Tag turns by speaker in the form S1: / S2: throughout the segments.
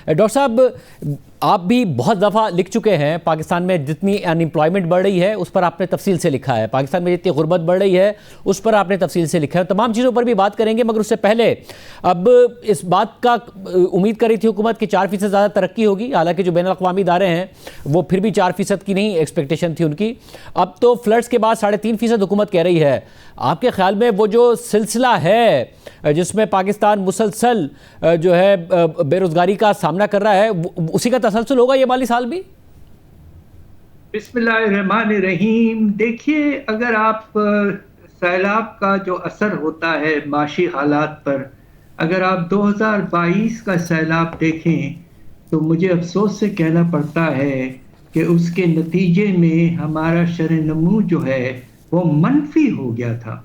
S1: Doctor صاحب آپ بھی بہت دفعہ لکھ چکے ہیں، پاکستان میں جتنی انمپلائمنٹ بڑھ رہی ہے اس پر آپ نے تفصیل سے لکھا ہے، پاکستان میں جتنی غربت بڑھ رہی ہے اس پر آپ نے تفصیل سے لکھا ہے، تمام چیزوں پر بھی بات کریں گے، مگر اس سے پہلے اب اس بات کا امید کر رہی تھی حکومت کہ 4% زیادہ ترقی ہوگی، حالانکہ جو بین الاقوامی ادارے ہیں وہ پھر بھی 4% کی نہیں ایکسپیکٹیشن تھی ان کی، اب تو فلڈز کے بعد 3.5% حکومت کہہ رہی ہے۔ آپ کے خیال میں وہ جو سلسلہ ہے جس میں پاکستان مسلسل جو ہے بے روزگاری کا سامنا کر رہا ہے، اسی کا تسلسل ہوگا یہ مالی سال بھی؟
S2: بسم اللہ الرحمن الرحیم۔ دیکھیے، اگر آپ سیلاب کا جو اثر ہوتا ہے معاشی حالات پر، اگر آپ 2022 کا سیلاب دیکھیں تو مجھے افسوس سے کہنا پڑتا ہے کہ اس کے نتیجے میں ہمارا شرح نمو جو ہے وہ منفی ہو گیا تھا۔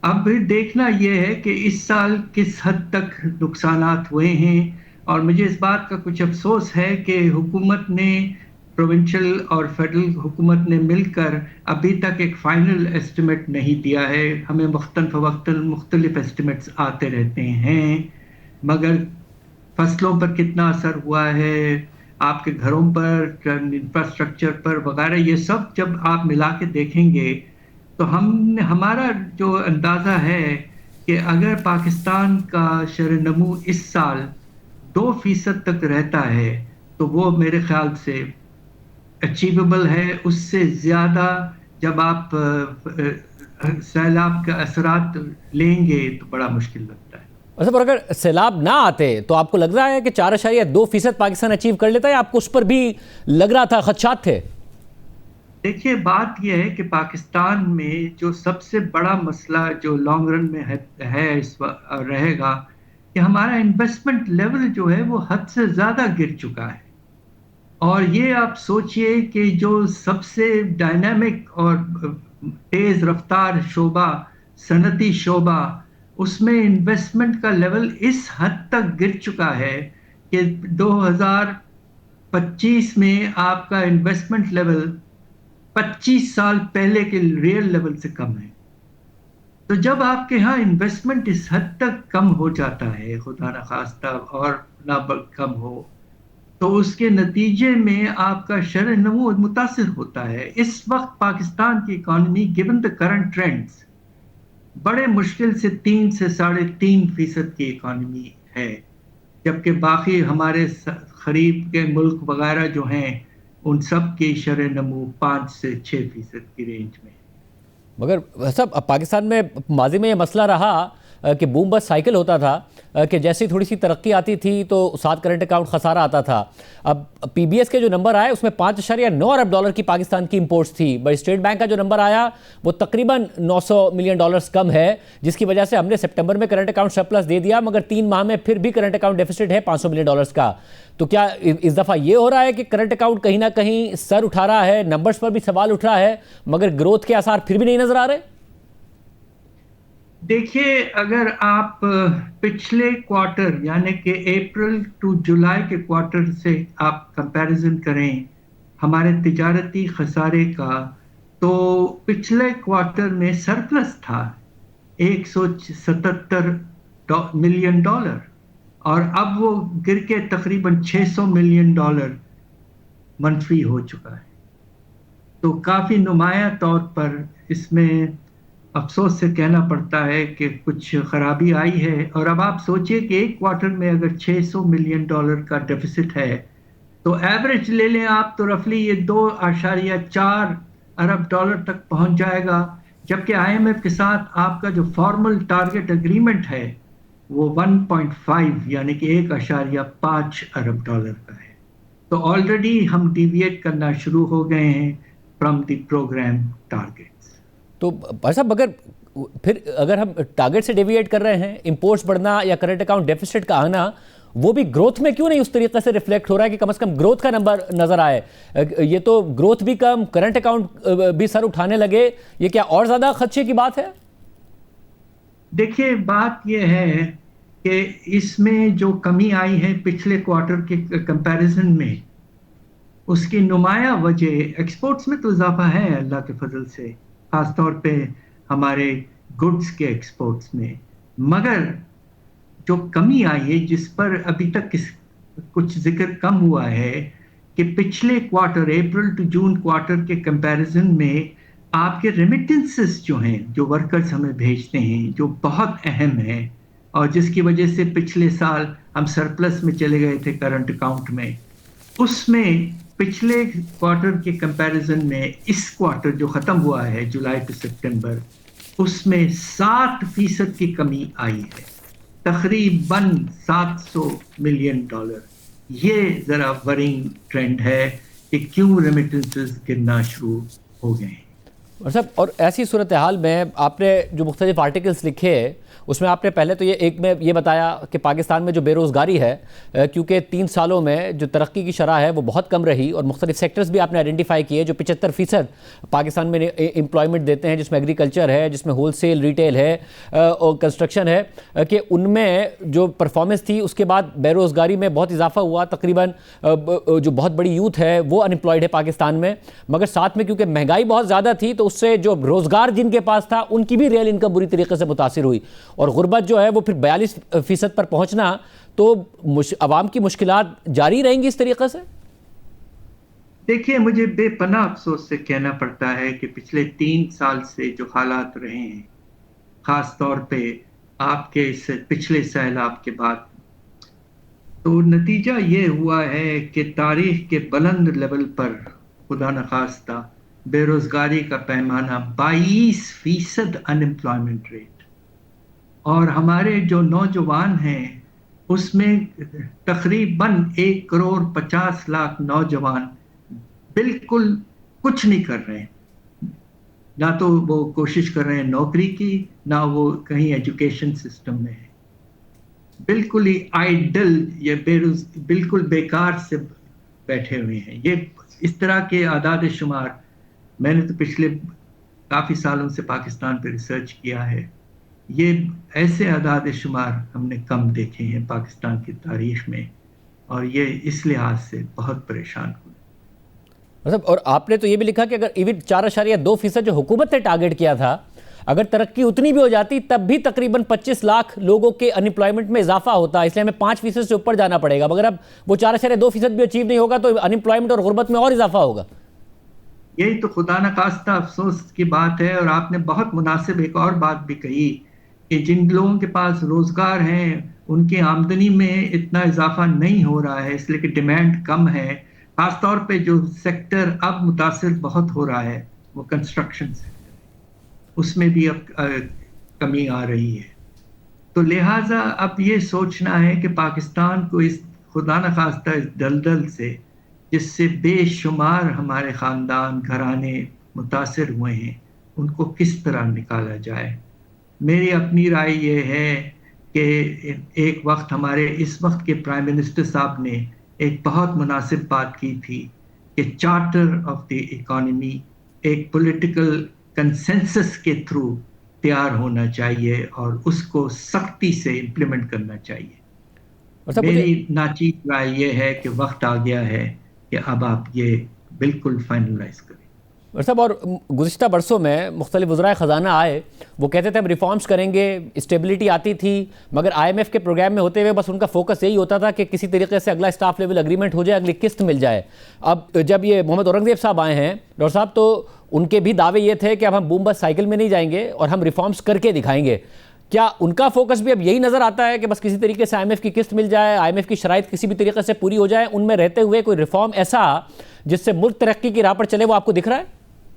S2: اب پھر دیکھنا یہ ہے کہ اس سال کس حد تک نقصانات ہوئے ہیں، اور مجھے اس بات کا کچھ افسوس ہے کہ حکومت نے، پروونشل اور فیڈرل حکومت نے مل کر ابھی تک ایک فائنل ایسٹیمیٹ نہیں دیا ہے۔ ہمیں وقتاً مختلف ایسٹیمیٹس آتے رہتے ہیں، مگر فصلوں پر کتنا اثر ہوا ہے، آپ کے گھروں پر، انفراسٹرکچر پر وغیرہ، یہ سب جب آپ ملا کے دیکھیں گے تو ہمارا جو اندازہ ہے کہ اگر پاکستان کا شرح نمو اس سال 2% تک رہتا ہے تو وہ میرے خیال سے اچیویبل ہے۔ اس سے زیادہ جب آپ سیلاب کے اثرات لیں گے تو بڑا مشکل لگتا ہے۔
S1: پر اگر سیلاب نہ آتے تو آپ کو لگ رہا ہے کہ 4.2% پاکستان اچیو کر لیتا ہے، یا آپ کو اس پر بھی لگ رہا تھا، خدشات تھے؟
S2: دیکھیے، بات یہ ہے کہ پاکستان میں جو سب سے بڑا مسئلہ جو لانگ رن میں ہے اس وقت رہے گا کہ ہمارا انویسٹمنٹ لیول جو ہے وہ حد سے زیادہ گر چکا ہے۔ اور یہ آپ سوچئے کہ جو سب سے ڈائنامک اور تیز رفتار شعبہ، صنعتی شعبہ، اس میں انویسٹمنٹ کا لیول اس حد تک گر چکا ہے کہ 2025 میں آپ کا انویسٹمنٹ لیول 25 سال پہلے کے ریئل لیول سے کم ہے۔ تو جب آپ کے ہاں انویسٹمنٹ اس حد تک کم ہو جاتا ہے، خدا نخواستہ اور نہ کم ہو، تو اس کے نتیجے میں آپ کا شرح نمو متاثر ہوتا ہے۔ اس وقت پاکستان کی economy given the current trends بڑے مشکل سے 3 سے 3.5% کی اکانومی ہے، جبکہ باقی ہمارے قریب کے ملک وغیرہ جو ہیں ان سب کی شرح نمو 5 سے 6% کی رینج میں ہے۔
S1: مگر صاحب پاکستان میں ماضی میں یہ مسئلہ رہا کہ بوم بس سائیکل ہوتا تھا کہ جیسے تھوڑی سی ترقی آتی تھی تو ساتھ کرنٹ اکاؤنٹ خسارہ آتا تھا۔ اب پی بی ایس کے جو نمبر آئے اس میں 5.9 ارب ڈالر کی پاکستان کی امپورٹس تھی، بٹ اسٹیٹ بینک کا جو نمبر آیا وہ تقریباً 900 ملین ڈالرز کم ہے، جس کی وجہ سے ہم نے سپٹمبر میں کرنٹ اکاؤنٹ سرپلس دے دیا، مگر 3 ماہ میں پھر بھی کرنٹ اکاؤنٹ ڈیفیسٹ ہے 500 ملین ڈالرز کا۔ تو کیا اس دفعہ یہ ہو رہا ہے کہ کرنٹ اکاؤنٹ کہیں نہ کہیں سر اٹھا رہا ہے، نمبرز پر بھی سوال اٹھ رہا ہے، مگر گروتھ کے آثار پھر بھی نہیں نظر آ رہے؟
S2: دیکھیے، اگر آپ پچھلے کوارٹر یعنی کہ اپریل ٹو جولائی کے کوارٹر سے آپ کمپیریزن کریں ہمارے تجارتی خسارے کا، تو پچھلے کوارٹر میں سرپلس تھا 177 ملین ڈالر، اور اب وہ گر کے تقریباً 600 ملین ڈالر منفی ہو چکا ہے۔ تو کافی نمایاں طور پر اس میں افسوس سے کہنا پڑتا ہے کہ کچھ خرابی آئی ہے۔ اور اب آپ سوچئے کہ ایک کوارٹر میں اگر 600 ملین ڈالر کا ڈیفیسٹ ہے تو ایوریج لے لیں آپ تو رفلی یہ 2.4 ارب ڈالر تک پہنچ جائے گا، جبکہ آئی ایم ایف کے ساتھ آپ کا جو فارمل ٹارگٹ اگریمنٹ ہے وہ 1.5 یعنی کہ 1.5 ارب ڈالر کا ہے۔ تو آلریڈی ہم ڈیویٹ کرنا شروع ہو گئے ہیں فرام دی پروگرام ٹارگیٹس۔
S1: تو بھائی صاحب اگر ہم ٹارگٹ سے ڈیویٹ کر رہے ہیں، امپورٹس بڑھنا یا کرنٹ اکاؤنٹ ڈیفیسٹ کا آنا، وہ بھی گروتھ میں کیوں نہیں اس طریقے سے ریفلیکٹ ہو رہا ہے کہ کم از کم گروتھ کا نمبر نظر آئے؟ یہ تو گروتھ بھی کم، کرنٹ اکاؤنٹ بھی سر اٹھانے لگے، یہ کیا اور زیادہ خدشے کی بات ہے؟
S2: دیکھیے، بات یہ ہے کہ اس میں جو کمی آئی ہے پچھلے کوارٹر کے کمپیریزن میں، اس کی نمایاں وجہ ایکسپورٹس میں تو اضافہ ہے اللہ کے فضل سے، خاص طور پہ ہمارے گڈز کے ایکسپورٹس میں، مگر جو کمی آئی ہے جس پر ابھی تک کچھ ذکر کم ہوا ہے کہ پچھلے quarter April to June quarter کے کمپیریزن میں آپ کے ریمیٹنسز جو ہیں جو ورکرز ہمیں بھیجتے ہیں جو بہت اہم ہیں اور جس کی وجہ سے پچھلے سال ہم سرپلس میں چلے گئے تھے کرنٹ اکاؤنٹ میں، اس میں پچھلے کوارٹر کے کمپیریزن میں اس کوارٹر جو ختم ہوا ہے جولائی ٹو سپٹمبر، اس میں 7% کی کمی آئی ہے، تقریباً $700 ملین۔ یہ ذرا ورنگ ٹرینڈ ہے کہ کیوں ریمیٹنسز گرنا شروع ہو گئے ہیں۔
S1: اور صاحب، اور ایسی صورتحال میں آپ نے جو مختلف آرٹیکلز لکھے اس میں آپ نے پہلے تو یہ بتایا کہ پاکستان میں جو بے روزگاری ہے، کیونکہ 3 سالوں میں جو ترقی کی شرح ہے وہ بہت کم رہی، اور مختلف سیکٹرز بھی آپ نے آئیڈینٹیفائی کیے جو 75% پاکستان میں امپلائمنٹ دیتے ہیں، جس میں ایگریکلچر ہے، جس میں ہول سیل ریٹیل ہے اور کنسٹرکشن ہے، کہ ان میں جو پرفارمنس تھی اس کے بعد بے روزگاری میں بہت اضافہ ہوا، تقریباً جو بہت بڑی یوتھ ہے وہ انمپلائڈ ہے پاکستان میں، مگر ساتھ میں کیونکہ مہنگائی بہت زیادہ تھی تو اس سے جو روزگار جن کے پاس تھا ان کی بھی ریل انکم بری طریقے سے متاثر ہوئی، اور غربت جو ہے وہ پھر 42% پر پہنچنا، تو عوام کی مشکلات جاری رہیں گی اس طریقے سے؟
S2: دیکھیے، مجھے بے پناہ افسوس سے کہنا پڑتا ہے کہ پچھلے 3 سال سے جو حالات رہے ہیں، خاص طور پہ آپ کے اس پچھلے سیلاب کے بعد، تو نتیجہ یہ ہوا ہے کہ تاریخ کے بلند لیول پر خدا نخواستہ بے روزگاری کا پیمانہ 22% انمپلائمنٹ ریٹ، اور ہمارے جو نوجوان ہیں اس میں تقریباً 1,50,00,000 نوجوان بالکل کچھ نہیں کر رہے ہیں، نہ تو وہ کوشش کر رہے ہیں نوکری کی، نہ وہ کہیں ایجوکیشن سسٹم میں ہے، بالکل ہی آئیڈل یا بالکل بیکار سے بیٹھے ہوئے ہیں۔ یہ اس طرح کے اعداد شمار میں نے تو پچھلے کافی سالوں سے پاکستان پہ ریسرچ کیا ہے، یہ ایسے اعداد شمار ہم نے کم دیکھے ہیں پاکستان کی تاریخ میں، اور یہ اس لحاظ سے بہت پریشان ہوئے۔
S1: اور آپ نے تو یہ بھی لکھا کہ اگر ایون 4.2% جو حکومت نے ٹارگٹ کیا تھا، اگر ترقی اتنی بھی ہو جاتی تب بھی تقریباً 25 لاکھ لوگوں کے انمپلائمنٹ میں اضافہ ہوتا، اس لیے ہمیں 5% سے اوپر جانا پڑے گا، مگر اب وہ 4.2% بھی اچیو نہیں ہوگا تو انمپلائمنٹ اور غربت میں اور اضافہ ہوگا۔
S2: یہی تو خدا نخواستہ افسوس کی بات ہے، اور آپ نے بہت مناسب ایک اور بات بھی کہی کہ جن لوگوں کے پاس روزگار ہیں ان کی آمدنی میں اتنا اضافہ نہیں ہو رہا ہے، اس لیے کہ ڈیمانڈ کم ہے، خاص طور پہ جو سیکٹر اب متاثر بہت ہو رہا ہے وہ کنسٹرکشن سیکٹر، اس میں بھی اب کمی آ رہی ہے۔ تو لہٰذا اب یہ سوچنا ہے کہ پاکستان کو اس خدا نخواستہ اس دلدل سے، جس سے بے شمار ہمارے خاندان گھرانے متاثر ہوئے ہیں، ان کو کس طرح نکالا جائے۔ میری اپنی رائے یہ ہے کہ ایک وقت ہمارے اس وقت کے پرائم منسٹر صاحب نے ایک بہت مناسب بات کی تھی کہ چارٹر آف دی اکانومی ایک پولیٹیکل کنسنسس کے تھرو تیار ہونا چاہیے اور اس کو سختی سے امپلیمنٹ کرنا چاہیے۔ میری ناچیز رائے یہ ہے کہ وقت آ گیا ہے کہ اب آپ یہ بالکل فائنلائز کریں۔
S1: صاحب، اور گزشتہ برسوں میں مختلف وزرائے خزانہ آئے، وہ کہتے تھے ہم ریفارمز کریں گے، اسٹیبلٹی آتی تھی، مگر IMF کے پروگرام میں ہوتے ہوئے بس ان کا فوکس یہی ہوتا تھا کہ کسی طریقے سے اگلا اسٹاف لیول اگریمنٹ ہو جائے، اگلی قسط مل جائے۔ اب جب یہ محمد اورنگزیب صاحب آئے ہیں ڈاکٹر صاحب، تو ان کے بھی دعوے یہ تھے کہ اب ہم بوم بس سائیکل میں نہیں جائیں گے اور ہم ریفارمز کر کے دکھائیں گے۔ کیا ان کا فوکس بھی اب یہی نظر آتا ہے کہ بس کسی طریقے سے IMF کی قسط مل جائے، IMF کی شرائط کسی بھی طریقے سے پوری ہو جائے، ان میں رہتے ہوئے کوئی ریفارم ایسا جس سے ملک ترقی کی راہ پر چلے وہ آپ کو دکھ رہا ہے؟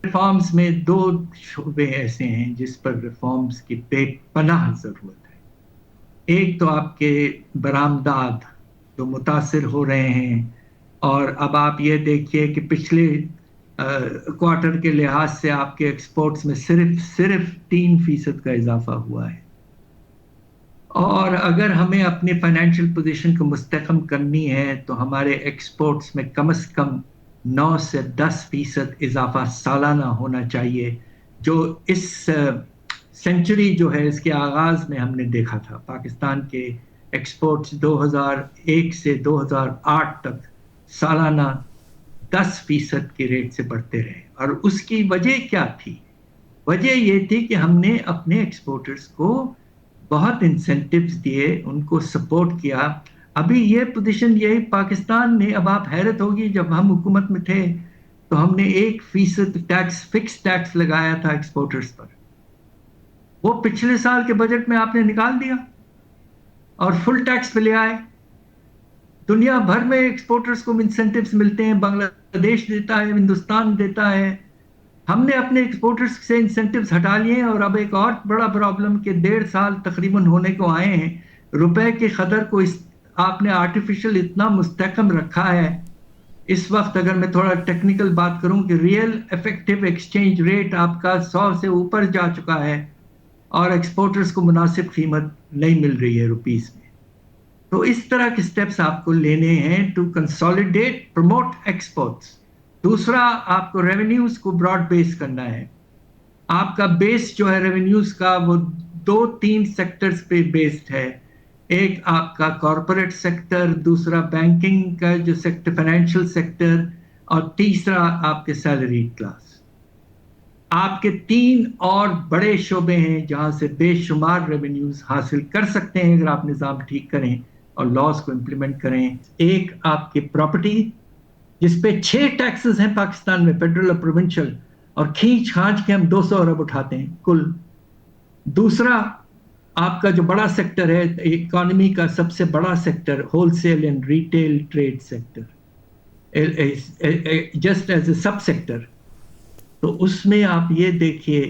S2: ریفارمز میں 2 شعبے ایسے ہیں جس پر ریفارمز کی بے پناہ ضرورت ہے۔ ایک تو آپ کے برآمدات جو متاثر ہو رہے ہیں، اور اب آپ یہ دیکھیے کہ پچھلے کوارٹر کے لحاظ سے آپ کے ایکسپورٹس میں صرف 3% کا اضافہ ہوا ہے، اور اگر ہمیں اپنی فائنینشیل پوزیشن کو مستحکم کرنی ہے تو ہمارے ایکسپورٹس میں کم از کم 9 سے 10% اضافہ سالانہ ہونا چاہیے، جو اس سینچری جو ہے اس کے آغاز میں ہم نے دیکھا تھا۔ پاکستان کے ایکسپورٹس 2001 سے 2008 تک سالانہ 10% کی ریٹ سے بڑھتے رہے، اور اس کی وجہ کیا تھی؟ وجہ یہ تھی کہ ہم نے اپنے ایکسپورٹرز کو بہت انسینٹیوز دیے، ان کو سپورٹ کیا. ابھی یہ پوزیشن یہی پاکستان میں، اب آپ حیرت ہوگی، جب ہم حکومت میں تھے تو ہم نے 1% ٹیکس، فکس ٹیکس لگایا تھا ایکسپورٹرز پر. وہ پچھلے سال کے بجٹ میں آپ نے نکال دیا اور فل ٹیکس پہ لے آئے. دنیا بھر میں ایکسپورٹرز کو انسینٹیوز ملتے ہیں، بنگلہ دیش دیتا ہے، ہندوستان دیتا ہے. ہم نے اپنے ایکسپورٹرز سے انسینٹیوز ہٹا لیے. اور اب ایک اور بڑا پرابلم کہ 1.5 سال تقریباً ہونے کو آئے ہیں، روپے کی قدر کو آپ نے آرٹیفیشل اتنا مستحکم رکھا ہے. اس وقت اگر میں تھوڑا ٹیکنیکل بات کروں کہ ریئل افیکٹو ایکسچینج ریٹ آپ کا 100 سے اوپر جا چکا ہے اور ایکسپورٹرز کو مناسب قیمت نہیں مل رہی ہے روپیز میں. تو اس طرح کے سٹیپس آپ کو لینے ہیں ٹو کنسالیڈیٹ پروموٹ ایکسپورٹس. دوسرا، آپ کو ریونیوز کو براڈ بیس کرنا ہے. آپ کا بیس جو ہے ریونیوز کا وہ 2-3 سیکٹرز پہ بیسڈ ہے. ایک آپ کا کارپوریٹ سیکٹر، دوسرا بینکنگ کا جو سیکٹر، فائنینشیل سیکٹر، اور تیسرا آپ کے سیلری کلاس. آپ کے 3 اور بڑے شعبے ہیں جہاں سے بے شمار ریونیوز حاصل کر سکتے ہیں اگر آپ نظام ٹھیک کریں اور لاز کو امپلیمنٹ کریں. ایک آپ کی پراپرٹی جس پہ 6 ٹیکسز ہیں پاکستان میں، فیڈرل اور پروونشل، اور کھینچ کھانچ کے ہم 200 ارب اٹھاتے ہیں کل. دوسرا آپ کا جو بڑا سیکٹر ہے اکانومی کا، سب سے بڑا sector wholesale and retail trade sector, just as a sub sector. تو اس میں آپ یہ دیکھیے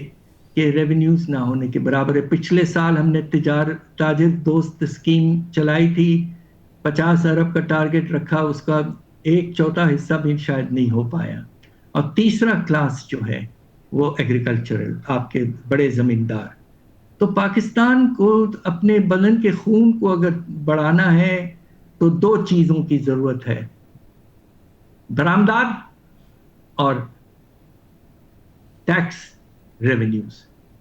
S2: کہ ریونیوز نہ ہونے کے برابر ہے. پچھلے سال ہم نے تاجر دوست اسکیم چلائی تھی، 50 ارب کا ٹارگٹ رکھا، اس کا 1/4 حصہ بھی شاید نہیں ہو پایا. اور تیسرا کلاس جو ہے وہ ایگریکلچرل، آپ کے بڑے زمیندار. تو پاکستان کو اپنے بدن کے خون کو اگر بڑھانا ہے تو 2 چیزوں کی ضرورت ہے: درآمدات اور ٹیکس ریونیوز.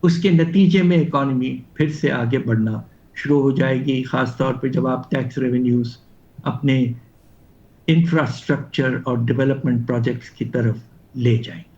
S2: اس کے نتیجے میں اکانومی پھر سے آگے بڑھنا شروع ہو جائے گی، خاص طور پہ جب آپ ٹیکس ریونیوز اپنے انفراسٹرکچر اور ڈیولپمنٹ پروجیکٹس کی طرف لے جائیں.